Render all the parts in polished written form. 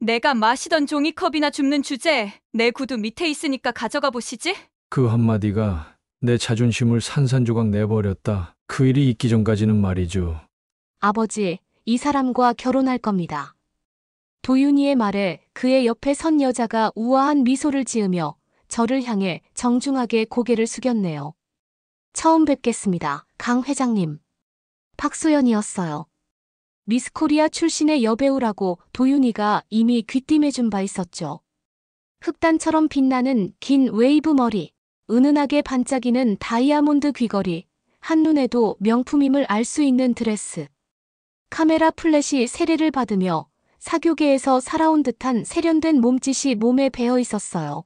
내가 마시던 종이컵이나 줍는 주제에 내 구두 밑에 있으니까 가져가 보시지? 그 한마디가 내 자존심을 산산조각 내버렸다. 그 일이 있기 전까지는 말이죠. 아버지, 이 사람과 결혼할 겁니다. 도윤이의 말에 그의 옆에 선 여자가 우아한 미소를 지으며 저를 향해 정중하게 고개를 숙였네요. 처음 뵙겠습니다, 강 회장님. 박소연이었어요. 미스코리아 출신의 여배우라고 도윤이가 이미 귀띔해준 바 있었죠. 흑단처럼 빛나는 긴 웨이브 머리, 은은하게 반짝이는 다이아몬드 귀걸이, 한눈에도 명품임을 알 수 있는 드레스. 카메라 플래시 세례를 받으며 사교계에서 살아온 듯한 세련된 몸짓이 몸에 배어 있었어요.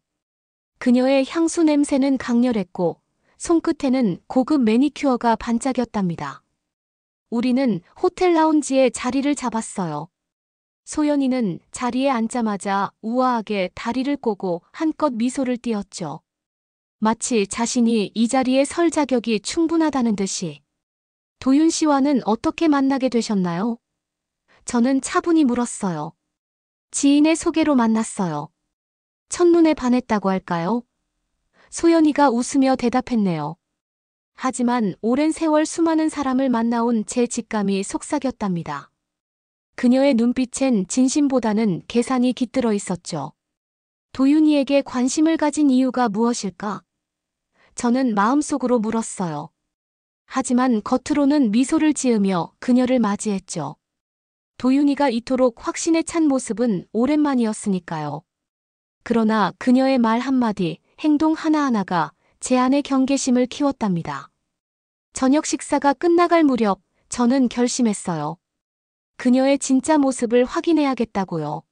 그녀의 향수 냄새는 강렬했고 손끝에는 고급 매니큐어가 반짝였답니다. 우리는 호텔 라운지에 자리를 잡았어요. 소연이는 자리에 앉자마자 우아하게 다리를 꼬고 한껏 미소를 띄었죠. 마치 자신이 이 자리에 설 자격이 충분하다는 듯이. 도윤 씨와는 어떻게 만나게 되셨나요? 저는 차분히 물었어요. 지인의 소개로 만났어요. 첫눈에 반했다고 할까요? 소연이가 웃으며 대답했네요. 하지만 오랜 세월 수많은 사람을 만나온 제 직감이 속삭였답니다. 그녀의 눈빛엔 진심보다는 계산이 깃들어 있었죠. 도윤이에게 관심을 가진 이유가 무엇일까? 저는 마음속으로 물었어요. 하지만 겉으로는 미소를 지으며 그녀를 맞이했죠. 도윤이가 이토록 확신에 찬 모습은 오랜만이었으니까요. 그러나 그녀의 말 한마디, 행동 하나하나가 제 안의 경계심을 키웠답니다. 저녁 식사가 끝나갈 무렵 저는 결심했어요. 그녀의 진짜 모습을 확인해야겠다고요.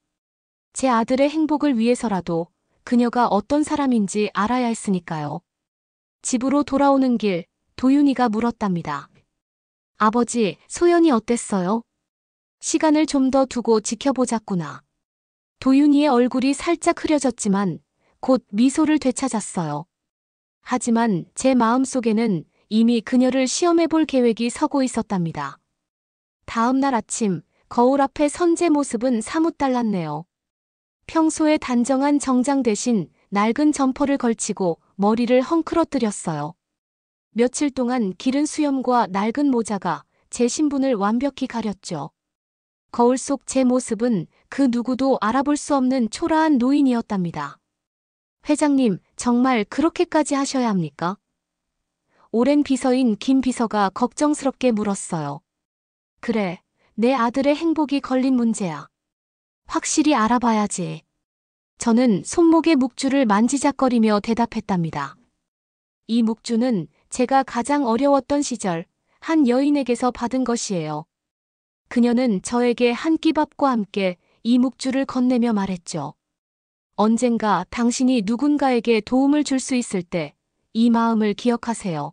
제 아들의 행복을 위해서라도 그녀가 어떤 사람인지 알아야 했으니까요. 집으로 돌아오는 길, 도윤이가 물었답니다. 아버지, 소연이 어땠어요? 시간을 좀 더 두고 지켜보자꾸나. 도윤이의 얼굴이 살짝 흐려졌지만 곧 미소를 되찾았어요. 하지만 제 마음속에는 이미 그녀를 시험해 볼 계획이 서고 있었답니다. 다음 날 아침, 거울 앞에 선 제 모습은 사뭇 달랐네요. 평소에 단정한 정장 대신 낡은 점퍼를 걸치고 머리를 헝클어뜨렸어요. 며칠 동안 기른 수염과 낡은 모자가 제 신분을 완벽히 가렸죠. 거울 속 제 모습은 그 누구도 알아볼 수 없는 초라한 노인이었답니다. 회장님, 정말 그렇게까지 하셔야 합니까? 오랜 비서인 김 비서가 걱정스럽게 물었어요. 그래, 내 아들의 행복이 걸린 문제야. 확실히 알아봐야지. 저는 손목의 묵주를 만지작거리며 대답했답니다. 이 묵주는 제가 가장 어려웠던 시절 한 여인에게서 받은 것이에요. 그녀는 저에게 한 끼 밥과 함께 이 묵주를 건네며 말했죠. 언젠가 당신이 누군가에게 도움을 줄 수 있을 때 이 마음을 기억하세요.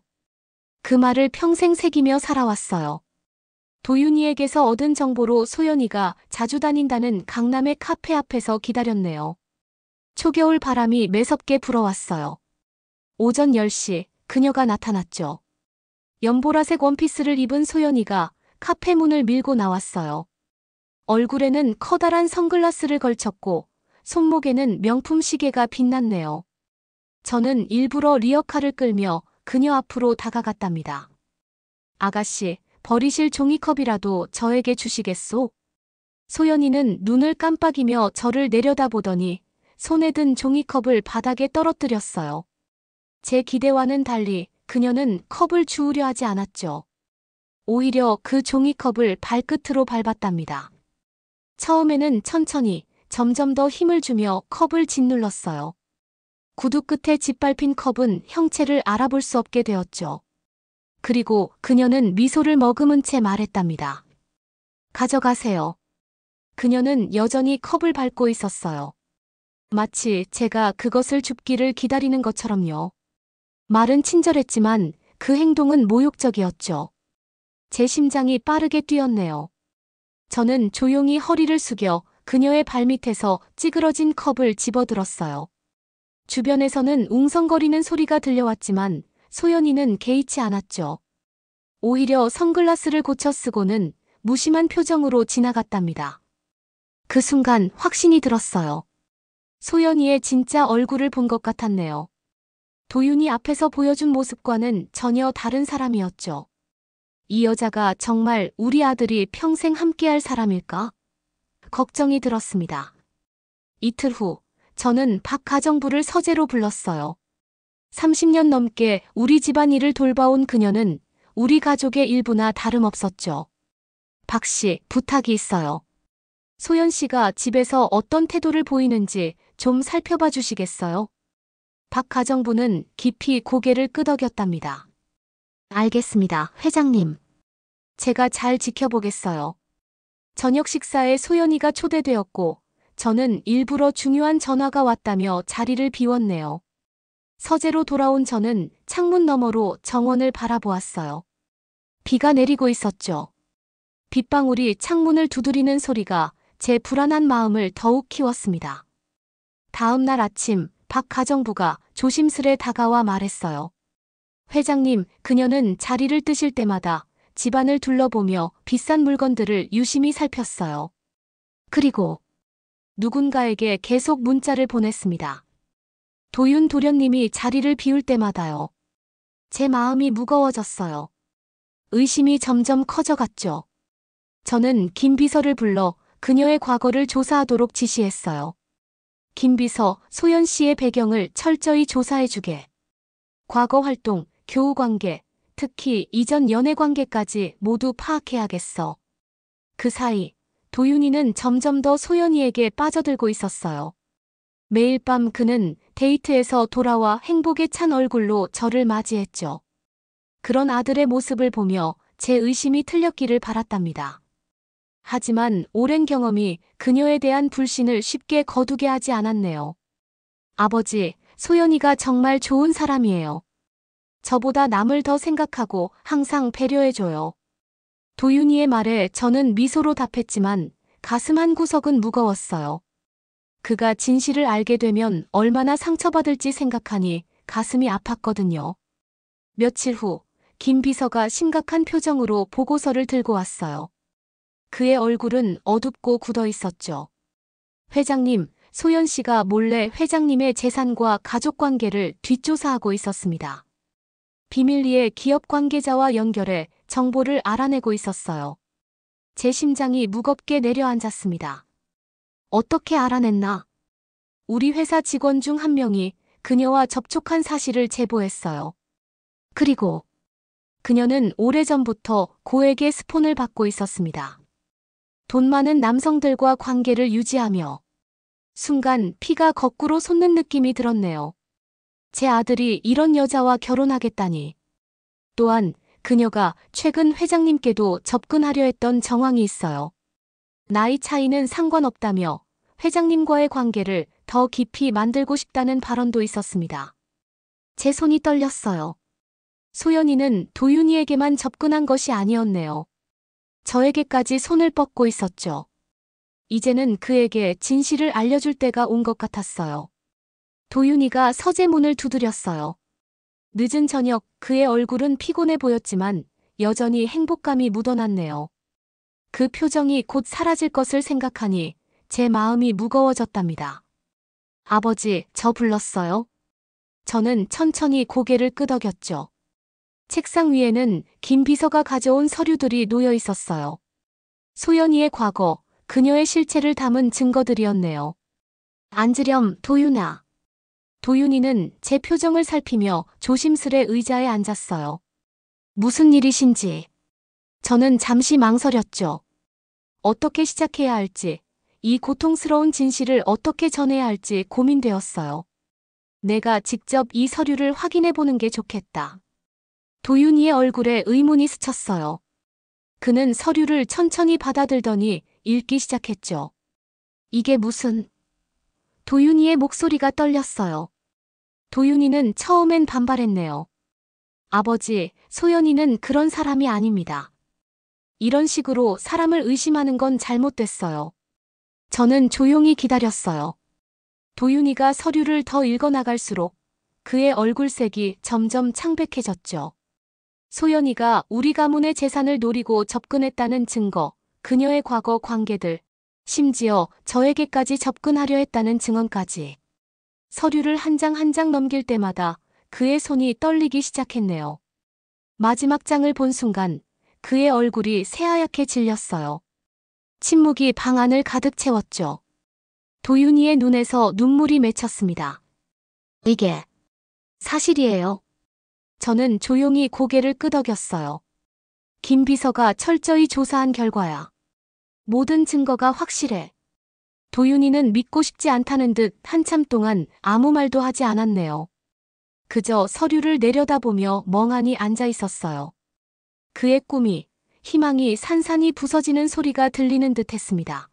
그 말을 평생 새기며 살아왔어요. 도윤이에게서 얻은 정보로 소연이가 자주 다닌다는 강남의 카페 앞에서 기다렸네요. 초겨울 바람이 매섭게 불어왔어요. 오전 10시 그녀가 나타났죠. 연보라색 원피스를 입은 소연이가 카페 문을 밀고 나왔어요. 얼굴에는 커다란 선글라스를 걸쳤고 손목에는 명품 시계가 빛났네요. 저는 일부러 리어카를 끌며 그녀 앞으로 다가갔답니다. 아가씨, 버리실 종이컵이라도 저에게 주시겠소? 소연이는 눈을 깜빡이며 저를 내려다보더니 손에 든 종이컵을 바닥에 떨어뜨렸어요. 제 기대와는 달리 그녀는 컵을 주우려 하지 않았죠. 오히려 그 종이컵을 발끝으로 밟았답니다. 처음에는 천천히, 점점 더 힘을 주며 컵을 짓눌렀어요. 구두 끝에 짓밟힌 컵은 형체를 알아볼 수 없게 되었죠. 그리고 그녀는 미소를 머금은 채 말했답니다. 가져가세요. 그녀는 여전히 컵을 밟고 있었어요. 마치 제가 그것을 줍기를 기다리는 것처럼요. 말은 친절했지만 그 행동은 모욕적이었죠. 제 심장이 빠르게 뛰었네요. 저는 조용히 허리를 숙여 그녀의 발밑에서 찌그러진 컵을 집어들었어요. 주변에서는 웅성거리는 소리가 들려왔지만 소연이는 개의치 않았죠. 오히려 선글라스를 고쳐 쓰고는 무심한 표정으로 지나갔답니다. 그 순간 확신이 들었어요. 소연이의 진짜 얼굴을 본 것 같았네요. 도윤이 앞에서 보여준 모습과는 전혀 다른 사람이었죠. 이 여자가 정말 우리 아들이 평생 함께할 사람일까? 걱정이 들었습니다. 이틀 후, 저는 박 가정부를 서재로 불렀어요. 30년 넘게 우리 집안일을 돌봐온 그녀는 우리 가족의 일부나 다름없었죠. 박 씨, 부탁이 있어요. 소연 씨가 집에서 어떤 태도를 보이는지 좀 살펴봐 주시겠어요? 박 가정부는 깊이 고개를 끄덕였답니다. 알겠습니다, 회장님. 제가 잘 지켜보겠어요. 저녁 식사에 소연이가 초대되었고, 저는 일부러 중요한 전화가 왔다며 자리를 비웠네요. 서재로 돌아온 저는 창문 너머로 정원을 바라보았어요. 비가 내리고 있었죠. 빗방울이 창문을 두드리는 소리가 제 불안한 마음을 더욱 키웠습니다. 다음 날 아침, 박 가정부가 조심스레 다가와 말했어요. 회장님, 그녀는 자리를 뜨실 때마다 집안을 둘러보며 비싼 물건들을 유심히 살폈어요. 그리고 누군가에게 계속 문자를 보냈습니다. 도윤 도련님이 자리를 비울 때마다요. 제 마음이 무거워졌어요. 의심이 점점 커져갔죠. 저는 김 비서를 불러 그녀의 과거를 조사하도록 지시했어요. 김 비서, 소연 씨의 배경을 철저히 조사해주게. 과거 활동, 교우 관계, 특히 이전 연애 관계까지 모두 파악해야겠어. 그 사이 도윤이는 점점 더 소연이에게 빠져들고 있었어요. 매일 밤 그는 데이트에서 돌아와 행복에 찬 얼굴로 저를 맞이했죠. 그런 아들의 모습을 보며 제 의심이 틀렸기를 바랐답니다. 하지만 오랜 경험이 그녀에 대한 불신을 쉽게 거두게 하지 않았네요. 아버지, 소연이가 정말 좋은 사람이에요. 저보다 남을 더 생각하고 항상 배려해줘요. 도윤이의 말에 저는 미소로 답했지만 가슴 한구석은 무거웠어요. 그가 진실을 알게 되면 얼마나 상처받을지 생각하니 가슴이 아팠거든요. 며칠 후, 김 비서가 심각한 표정으로 보고서를 들고 왔어요. 그의 얼굴은 어둡고 굳어 있었죠. 회장님, 소연 씨가 몰래 회장님의 재산과 가족 관계를 뒷조사하고 있었습니다. 비밀리에 기업 관계자와 연결해 정보를 알아내고 있었어요. 제 심장이 무겁게 내려앉았습니다. 어떻게 알아냈나? 우리 회사 직원 중 한 명이 그녀와 접촉한 사실을 제보했어요. 그리고 그녀는 오래전부터 고액의 스폰을 받고 있었습니다. 돈 많은 남성들과 관계를 유지하며 순간 피가 거꾸로 솟는 느낌이 들었네요. 제 아들이 이런 여자와 결혼하겠다니. 또한 그녀가 최근 회장님께도 접근하려 했던 정황이 있어요. 나이 차이는 상관없다며 회장님과의 관계를 더 깊이 만들고 싶다는 발언도 있었습니다. 제 손이 떨렸어요. 소연이는 도윤이에게만 접근한 것이 아니었네요. 저에게까지 손을 뻗고 있었죠. 이제는 그에게 진실을 알려줄 때가 온 것 같았어요. 도윤이가 서재 문을 두드렸어요. 늦은 저녁 그의 얼굴은 피곤해 보였지만 여전히 행복감이 묻어났네요. 그 표정이 곧 사라질 것을 생각하니 제 마음이 무거워졌답니다. 아버지, 저 불렀어요? 저는 천천히 고개를 끄덕였죠. 책상 위에는 김 비서가 가져온 서류들이 놓여 있었어요. 소연이의 과거, 그녀의 실체를 담은 증거들이었네요. 앉으렴, 도윤아. 도윤이는 제 표정을 살피며 조심스레 의자에 앉았어요. 무슨 일이신지. 저는 잠시 망설였죠. 어떻게 시작해야 할지, 이 고통스러운 진실을 어떻게 전해야 할지 고민되었어요. 내가 직접 이 서류를 확인해 보는 게 좋겠다. 도윤이의 얼굴에 의문이 스쳤어요. 그는 서류를 천천히 받아들더니 읽기 시작했죠. 이게 무슨... 도윤이의 목소리가 떨렸어요. 도윤이는 처음엔 반발했네요. 아버지, 소연이는 그런 사람이 아닙니다. 이런 식으로 사람을 의심하는 건 잘못됐어요. 저는 조용히 기다렸어요. 도윤이가 서류를 더 읽어나갈수록 그의 얼굴색이 점점 창백해졌죠. 소연이가 우리 가문의 재산을 노리고 접근했다는 증거, 그녀의 과거 관계들, 심지어 저에게까지 접근하려 했다는 증언까지. 서류를 한 장 한 장 넘길 때마다 그의 손이 떨리기 시작했네요. 마지막 장을 본 순간 그의 얼굴이 새하얗게 질렸어요. 침묵이 방 안을 가득 채웠죠. 도윤이의 눈에서 눈물이 맺혔습니다. 이게 사실이에요. 저는 조용히 고개를 끄덕였어요. 김 비서가 철저히 조사한 결과야. 모든 증거가 확실해. 도윤이는 믿고 싶지 않다는 듯 한참 동안 아무 말도 하지 않았네요. 그저 서류를 내려다보며 멍하니 앉아 있었어요. 그의 꿈이, 희망이 산산이 부서지는 소리가 들리는 듯 했습니다.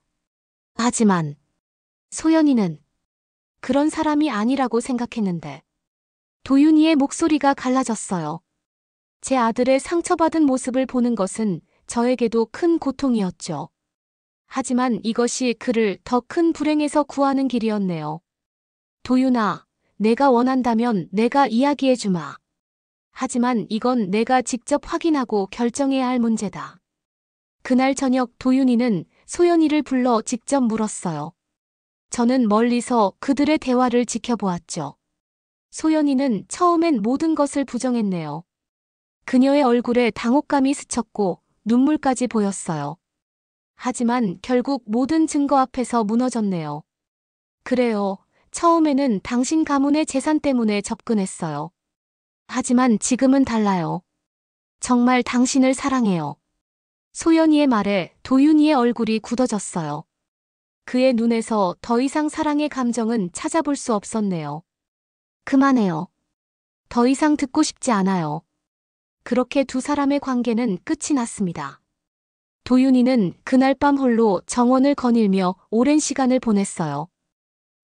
하지만 소연이는 그런 사람이 아니라고 생각했는데 도윤이의 목소리가 갈라졌어요. 제 아들의 상처받은 모습을 보는 것은 저에게도 큰 고통이었죠. 하지만 이것이 그를 더 큰 불행에서 구하는 길이었네요. 도윤아, 내가 원한다면 내가 이야기해주마. 하지만 이건 내가 직접 확인하고 결정해야 할 문제다. 그날 저녁 도윤이는 소연이를 불러 직접 물었어요. 저는 멀리서 그들의 대화를 지켜보았죠. 소연이는 처음엔 모든 것을 부정했네요. 그녀의 얼굴에 당혹감이 스쳤고 눈물까지 보였어요. 하지만 결국 모든 증거 앞에서 무너졌네요. 그래요. 처음에는 당신 가문의 재산 때문에 접근했어요. 하지만 지금은 달라요. 정말 당신을 사랑해요. 소연이의 말에 도윤이의 얼굴이 굳어졌어요. 그의 눈에서 더 이상 사랑의 감정은 찾아볼 수 없었네요. 그만해요. 더 이상 듣고 싶지 않아요. 그렇게 두 사람의 관계는 끝이 났습니다. 도윤이는 그날 밤 홀로 정원을 거닐며 오랜 시간을 보냈어요.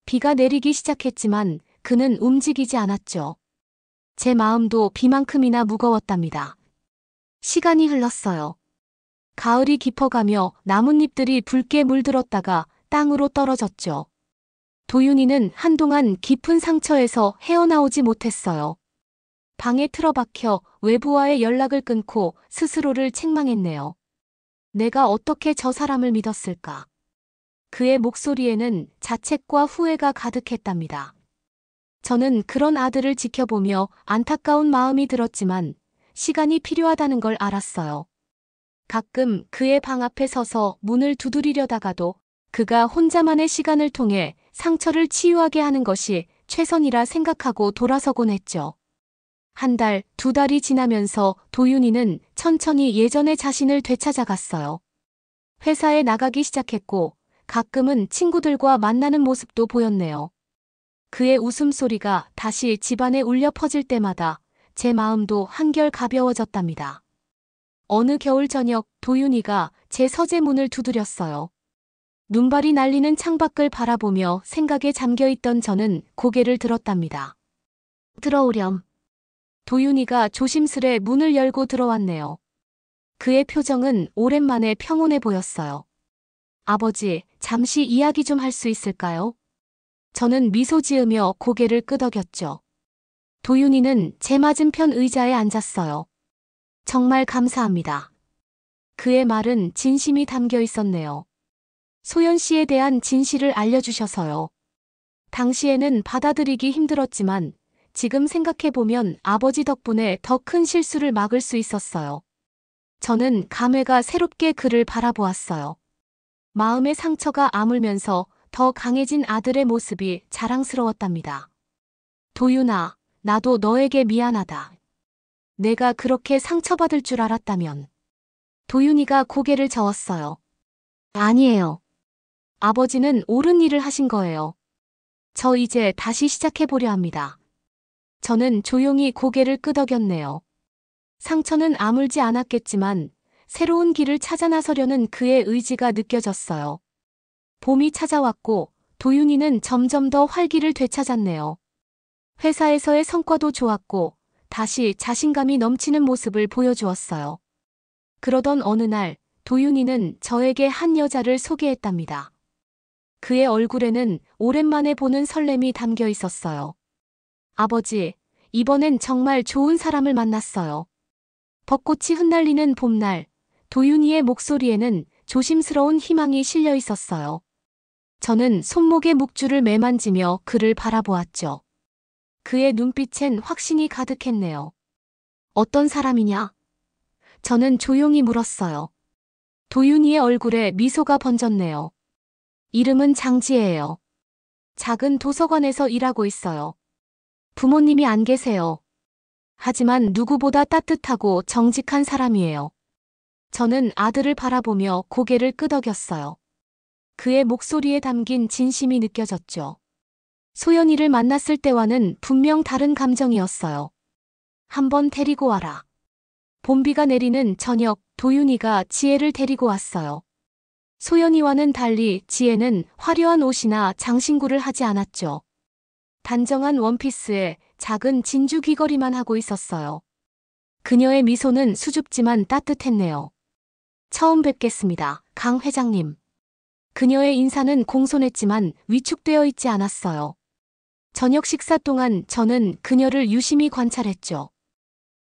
비가 내리기 시작했지만 그는 움직이지 않았죠. 제 마음도 비만큼이나 무거웠답니다. 시간이 흘렀어요. 가을이 깊어가며 나뭇잎들이 붉게 물들었다가 땅으로 떨어졌죠. 도윤이는 한동안 깊은 상처에서 헤어나오지 못했어요. 방에 틀어박혀 외부와의 연락을 끊고 스스로를 책망했네요. 내가 어떻게 저 사람을 믿었을까? 그의 목소리에는 자책과 후회가 가득했답니다. 저는 그런 아들을 지켜보며 안타까운 마음이 들었지만 시간이 필요하다는 걸 알았어요. 가끔 그의 방 앞에 서서 문을 두드리려다가도 그가 혼자만의 시간을 통해 상처를 치유하게 하는 것이 최선이라 생각하고 돌아서곤 했죠. 한 달, 두 달이 지나면서 도윤이는 천천히 예전의 자신을 되찾아갔어요. 회사에 나가기 시작했고 가끔은 친구들과 만나는 모습도 보였네요. 그의 웃음소리가 다시 집안에 울려 퍼질 때마다 제 마음도 한결 가벼워졌답니다. 어느 겨울 저녁 도윤이가 제 서재 문을 두드렸어요. 눈발이 날리는 창밖을 바라보며 생각에 잠겨있던 저는 고개를 들었답니다. 들어오렴. 도윤이가 조심스레 문을 열고 들어왔네요. 그의 표정은 오랜만에 평온해 보였어요. 아버지, 잠시 이야기 좀 할 수 있을까요? 저는 미소 지으며 고개를 끄덕였죠. 도윤이는 제 맞은편 의자에 앉았어요. 정말 감사합니다. 그의 말은 진심이 담겨 있었네요. 소연 씨에 대한 진실을 알려주셔서요. 당시에는 받아들이기 힘들었지만 지금 생각해보면 아버지 덕분에 더 큰 실수를 막을 수 있었어요. 저는 감회가 새롭게 그를 바라보았어요. 마음의 상처가 아물면서 더 강해진 아들의 모습이 자랑스러웠답니다. 도윤아, 나도 너에게 미안하다. 내가 그렇게 상처받을 줄 알았다면. 도윤이가 고개를 저었어요. 아니에요. 아버지는 옳은 일을 하신 거예요. 저 이제 다시 시작해보려 합니다. 저는 조용히 고개를 끄덕였네요. 상처는 아물지 않았겠지만 새로운 길을 찾아 나서려는 그의 의지가 느껴졌어요. 봄이 찾아왔고 도윤이는 점점 더 활기를 되찾았네요. 회사에서의 성과도 좋았고 다시 자신감이 넘치는 모습을 보여주었어요. 그러던 어느 날 도윤이는 저에게 한 여자를 소개했답니다. 그의 얼굴에는 오랜만에 보는 설렘이 담겨 있었어요. 아버지, 이번엔 정말 좋은 사람을 만났어요. 벚꽃이 흩날리는 봄날, 도윤이의 목소리에는 조심스러운 희망이 실려 있었어요. 저는 손목에 묵주를 매만지며 그를 바라보았죠. 그의 눈빛엔 확신이 가득했네요. 어떤 사람이냐? 저는 조용히 물었어요. 도윤이의 얼굴에 미소가 번졌네요. 이름은 장지혜예요. 작은 도서관에서 일하고 있어요. 부모님이 안 계세요. 하지만 누구보다 따뜻하고 정직한 사람이에요. 저는 아들을 바라보며 고개를 끄덕였어요. 그의 목소리에 담긴 진심이 느껴졌죠. 소연이를 만났을 때와는 분명 다른 감정이었어요. 한번 데리고 와라. 봄비가 내리는 저녁, 도윤이가 지혜를 데리고 왔어요. 소연이와는 달리 지혜는 화려한 옷이나 장신구를 하지 않았죠. 단정한 원피스에 작은 진주 귀걸이만 하고 있었어요. 그녀의 미소는 수줍지만 따뜻했네요. 처음 뵙겠습니다, 강 회장님. 그녀의 인사는 공손했지만 위축되어 있지 않았어요. 저녁 식사 동안 저는 그녀를 유심히 관찰했죠.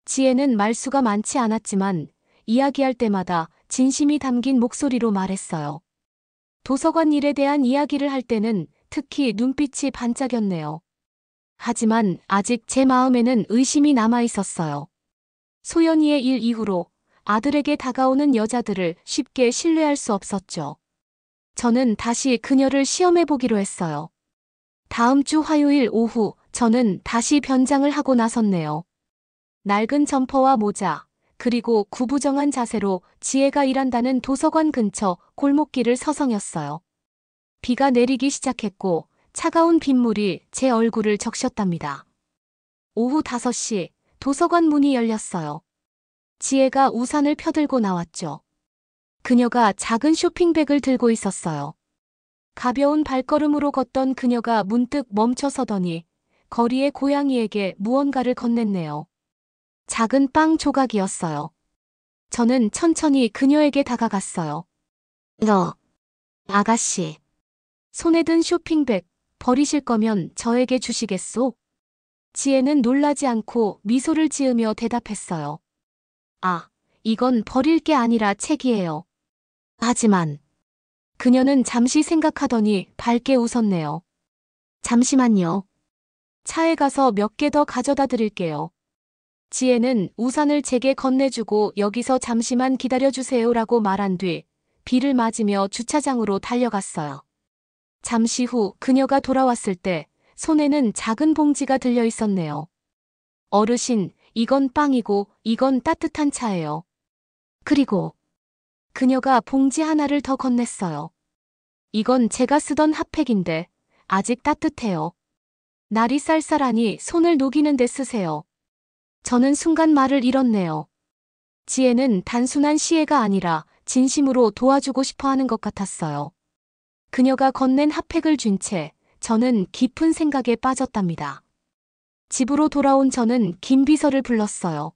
지혜는 말수가 많지 않았지만 이야기할 때마다 진심이 담긴 목소리로 말했어요. 도서관 일에 대한 이야기를 할 때는 특히 눈빛이 반짝였네요. 하지만 아직 제 마음에는 의심이 남아 있었어요. 소연이의 일 이후로 아들에게 다가오는 여자들을 쉽게 신뢰할 수 없었죠. 저는 다시 그녀를 시험해 보기로 했어요. 다음 주 화요일 오후 저는 다시 변장을 하고 나섰네요. 낡은 점퍼와 모자, 그리고 구부정한 자세로 지혜가 일한다는 도서관 근처 골목길을 서성였어요. 비가 내리기 시작했고 차가운 빗물이 제 얼굴을 적셨답니다. 오후 5시 도서관 문이 열렸어요. 지혜가 우산을 펴들고 나왔죠. 그녀가 작은 쇼핑백을 들고 있었어요. 가벼운 발걸음으로 걷던 그녀가 문득 멈춰서더니 거리의 고양이에게 무언가를 건넸네요. 작은 빵 조각이었어요. 저는 천천히 그녀에게 다가갔어요. 아가씨. 손에 든 쇼핑백 버리실 거면 저에게 주시겠소? 지혜는 놀라지 않고 미소를 지으며 대답했어요. 아, 이건 버릴 게 아니라 책이에요. 하지만 그녀는 잠시 생각하더니 밝게 웃었네요. 잠시만요. 차에 가서 몇 개 더 가져다 드릴게요. 지혜는 우산을 제게 건네주고 여기서 잠시만 기다려주세요라고 말한 뒤 비를 맞으며 주차장으로 달려갔어요. 잠시 후 그녀가 돌아왔을 때 손에는 작은 봉지가 들려 있었네요. 어르신, 이건 빵이고 이건 따뜻한 차예요. 그리고 그녀가 봉지 하나를 더 건넸어요. 이건 제가 쓰던 핫팩인데 아직 따뜻해요. 날이 쌀쌀하니 손을 녹이는 데 쓰세요. 저는 순간 말을 잃었네요. 지혜는 단순한 시혜가 아니라 진심으로 도와주고 싶어 하는 것 같았어요. 그녀가 건넨 핫팩을 쥔 채 저는 깊은 생각에 빠졌답니다. 집으로 돌아온 저는 김 비서를 불렀어요.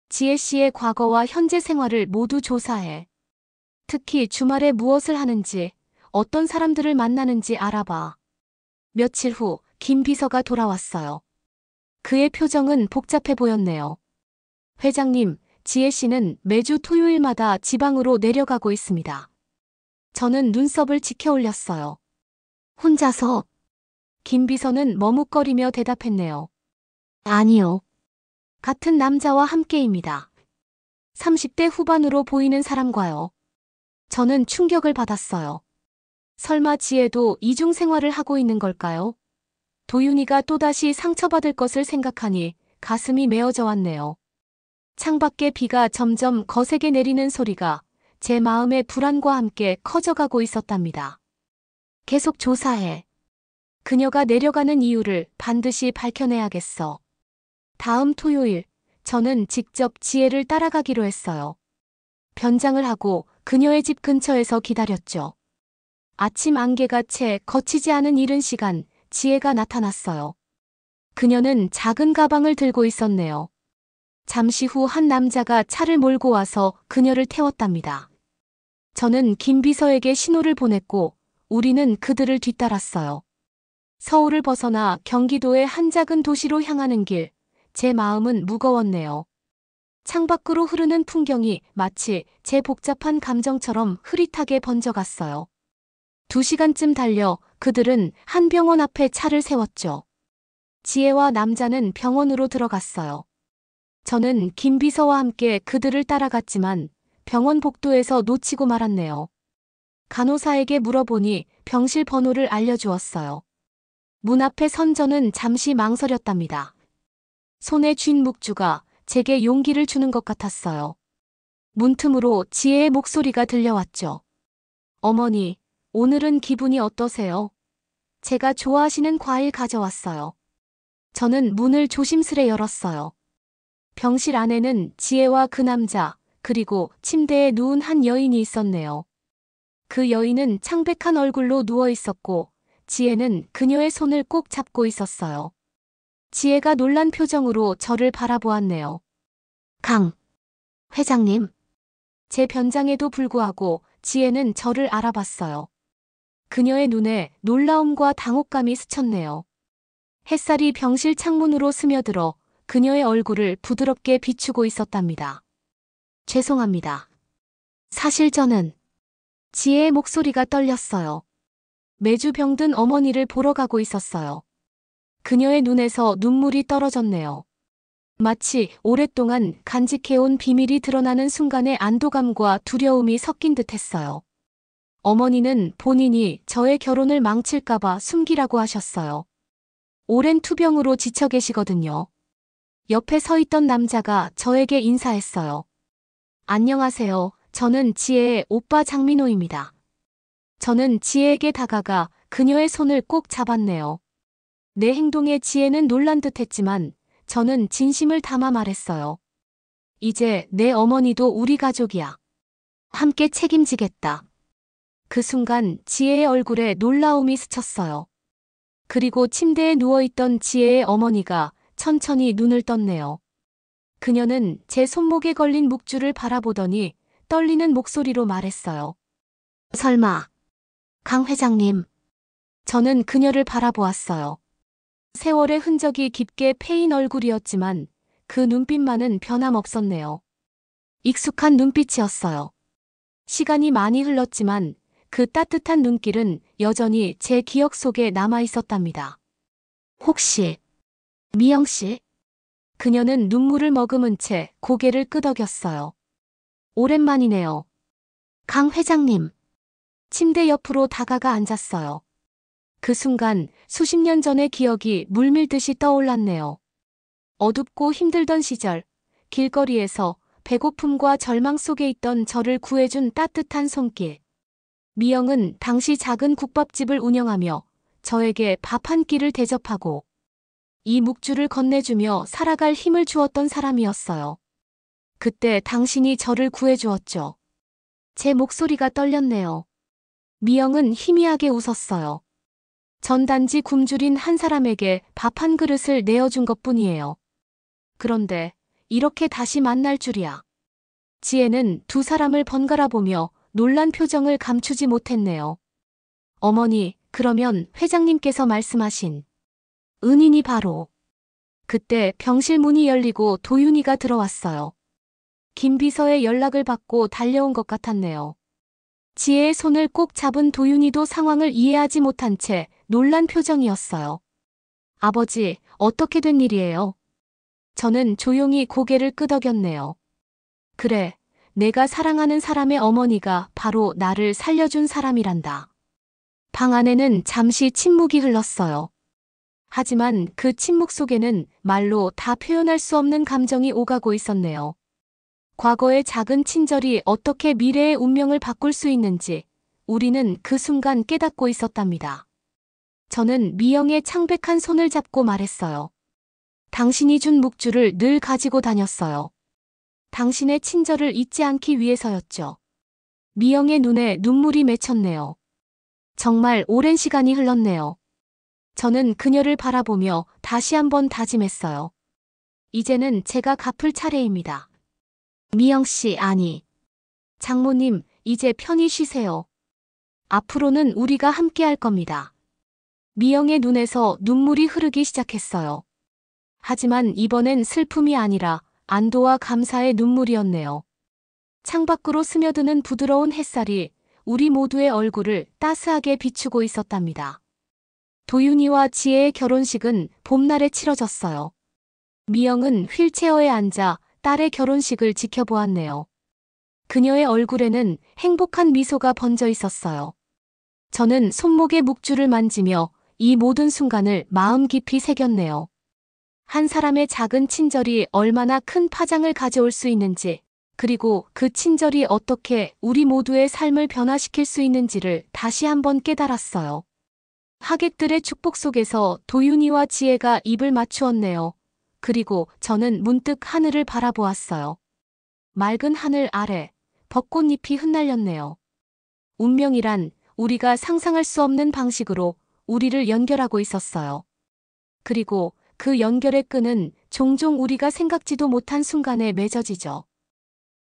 지혜 씨의 과거와 현재 생활을 모두 조사해. 특히 주말에 무엇을 하는지, 어떤 사람들을 만나는지 알아봐. 며칠 후 김 비서가 돌아왔어요. 그의 표정은 복잡해 보였네요. 회장님, 지혜 씨는 매주 토요일마다 지방으로 내려가고 있습니다. 저는 눈썹을 지켜 올렸어요. 혼자서? 김 비서는 머뭇거리며 대답했네요. 아니요. 같은 남자와 함께입니다. 30대 후반으로 보이는 사람과요. 저는 충격을 받았어요. 설마 지혜도 이중 생활을 하고 있는 걸까요? 도윤이가 또다시 상처받을 것을 생각하니 가슴이 메어져 왔네요. 창밖에 비가 점점 거세게 내리는 소리가 제 마음의 불안과 함께 커져가고 있었답니다. 계속 조사해. 그녀가 내려가는 이유를 반드시 밝혀내야겠어. 다음 토요일, 저는 직접 지혜를 따라가기로 했어요. 변장을 하고 그녀의 집 근처에서 기다렸죠. 아침 안개가 채 거치지 않은 이른 시간, 지혜가 나타났어요. 그녀는 작은 가방을 들고 있었네요. 잠시 후 한 남자가 차를 몰고 와서 그녀를 태웠답니다. 저는 김 비서에게 신호를 보냈고 우리는 그들을 뒤따랐어요. 서울을 벗어나 경기도의 한 작은 도시로 향하는 길, 제 마음은 무거웠네요. 창밖으로 흐르는 풍경이 마치 제 복잡한 감정처럼 흐릿하게 번져갔어요. 2시간쯤 달려 그들은 한 병원 앞에 차를 세웠죠. 지혜와 남자는 병원으로 들어갔어요. 저는 김 비서와 함께 그들을 따라갔지만 병원 복도에서 놓치고 말았네요. 간호사에게 물어보니 병실 번호를 알려주었어요. 문 앞에 선 저는 잠시 망설였답니다. 손에 쥔 묵주가 제게 용기를 주는 것 같았어요. 문틈으로 지혜의 목소리가 들려왔죠. 어머니, 오늘은 기분이 어떠세요? 제가 좋아하시는 과일 가져왔어요. 저는 문을 조심스레 열었어요. 병실 안에는 지혜와 그 남자, 그리고 침대에 누운 한 여인이 있었네요. 그 여인은 창백한 얼굴로 누워 있었고, 지혜는 그녀의 손을 꼭 잡고 있었어요. 지혜가 놀란 표정으로 저를 바라보았네요. 강 회장님. 제 변장에도 불구하고 지혜는 저를 알아봤어요. 그녀의 눈에 놀라움과 당혹감이 스쳤네요. 햇살이 병실 창문으로 스며들어 그녀의 얼굴을 부드럽게 비추고 있었답니다. 죄송합니다. 사실 저는 지혜의 목소리가 떨렸어요. 매주 병든 어머니를 보러 가고 있었어요. 그녀의 눈에서 눈물이 떨어졌네요. 마치 오랫동안 간직해온 비밀이 드러나는 순간의 안도감과 두려움이 섞인 듯했어요. 어머니는 본인이 저의 결혼을 망칠까봐 숨기라고 하셨어요. 오랜 투병으로 지쳐 계시거든요. 옆에 서 있던 남자가 저에게 인사했어요. 안녕하세요. 저는 지혜의 오빠 장민호입니다. 저는 지혜에게 다가가 그녀의 손을 꼭 잡았네요. 내 행동에 지혜는 놀란 듯했지만 저는 진심을 담아 말했어요. 이제 내 어머니도 우리 가족이야. 함께 책임지겠다. 그 순간 지혜의 얼굴에 놀라움이 스쳤어요. 그리고 침대에 누워있던 지혜의 어머니가 천천히 눈을 떴네요. 그녀는 제 손목에 걸린 묵주를 바라보더니 떨리는 목소리로 말했어요. 설마, 강 회장님. 저는 그녀를 바라보았어요. 세월의 흔적이 깊게 패인 얼굴이었지만 그 눈빛만은 변함없었네요. 익숙한 눈빛이었어요. 시간이 많이 흘렀지만 그 따뜻한 눈길은 여전히 제 기억 속에 남아 있었답니다. 혹시 미영 씨? 그녀는 눈물을 머금은 채 고개를 끄덕였어요. 오랜만이네요. 강 회장님. 침대 옆으로 다가가 앉았어요. 그 순간 수십 년 전의 기억이 물밀듯이 떠올랐네요. 어둡고 힘들던 시절, 길거리에서 배고픔과 절망 속에 있던 저를 구해준 따뜻한 손길. 미영은 당시 작은 국밥집을 운영하며 저에게 밥 한 끼를 대접하고 이 묵주를 건네주며 살아갈 힘을 주었던 사람이었어요. 그때 당신이 저를 구해주었죠. 제 목소리가 떨렸네요. 미영은 희미하게 웃었어요. 전 단지 굶주린 한 사람에게 밥 한 그릇을 내어준 것뿐이에요. 그런데 이렇게 다시 만날 줄이야. 지혜는 두 사람을 번갈아 보며 놀란 표정을 감추지 못했네요. 어머니, 그러면 회장님께서 말씀하신 은인이 바로. 그때 병실 문이 열리고 도윤이가 들어왔어요. 김 비서의 연락을 받고 달려온 것 같았네요. 지혜의 손을 꼭 잡은 도윤이도 상황을 이해하지 못한 채 놀란 표정이었어요. 아버지, 어떻게 된 일이에요? 저는 조용히 고개를 끄덕였네요. 그래, 내가 사랑하는 사람의 어머니가 바로 나를 살려준 사람이란다. 방 안에는 잠시 침묵이 흘렀어요. 하지만 그 침묵 속에는 말로 다 표현할 수 없는 감정이 오가고 있었네요. 과거의 작은 친절이 어떻게 미래의 운명을 바꿀 수 있는지 우리는 그 순간 깨닫고 있었답니다. 저는 미영의 창백한 손을 잡고 말했어요. 당신이 준 묵주를 늘 가지고 다녔어요. 당신의 친절을 잊지 않기 위해서였죠. 미영의 눈에 눈물이 맺혔네요. 정말 오랜 시간이 흘렀네요. 저는 그녀를 바라보며 다시 한번 다짐했어요. 이제는 제가 갚을 차례입니다. 미영 씨, 아니. 장모님, 이제 편히 쉬세요. 앞으로는 우리가 함께 할 겁니다. 미영의 눈에서 눈물이 흐르기 시작했어요. 하지만 이번엔 슬픔이 아니라 안도와 감사의 눈물이었네요. 창밖으로 스며드는 부드러운 햇살이 우리 모두의 얼굴을 따스하게 비추고 있었답니다. 도윤이와 지혜의 결혼식은 봄날에 치러졌어요. 미영은 휠체어에 앉아 딸의 결혼식을 지켜보았네요. 그녀의 얼굴에는 행복한 미소가 번져 있었어요. 저는 손목의 묵주를 만지며 이 모든 순간을 마음 깊이 새겼네요. 한 사람의 작은 친절이 얼마나 큰 파장을 가져올 수 있는지, 그리고 그 친절이 어떻게 우리 모두의 삶을 변화시킬 수 있는지를 다시 한번 깨달았어요. 하객들의 축복 속에서 도윤이와 지혜가 입을 맞추었네요. 그리고 저는 문득 하늘을 바라보았어요. 맑은 하늘 아래 벚꽃잎이 흩날렸네요. 운명이란 우리가 상상할 수 없는 방식으로 우리를 연결하고 있었어요. 그리고 그 연결의 끈은 종종 우리가 생각지도 못한 순간에 맺어지죠.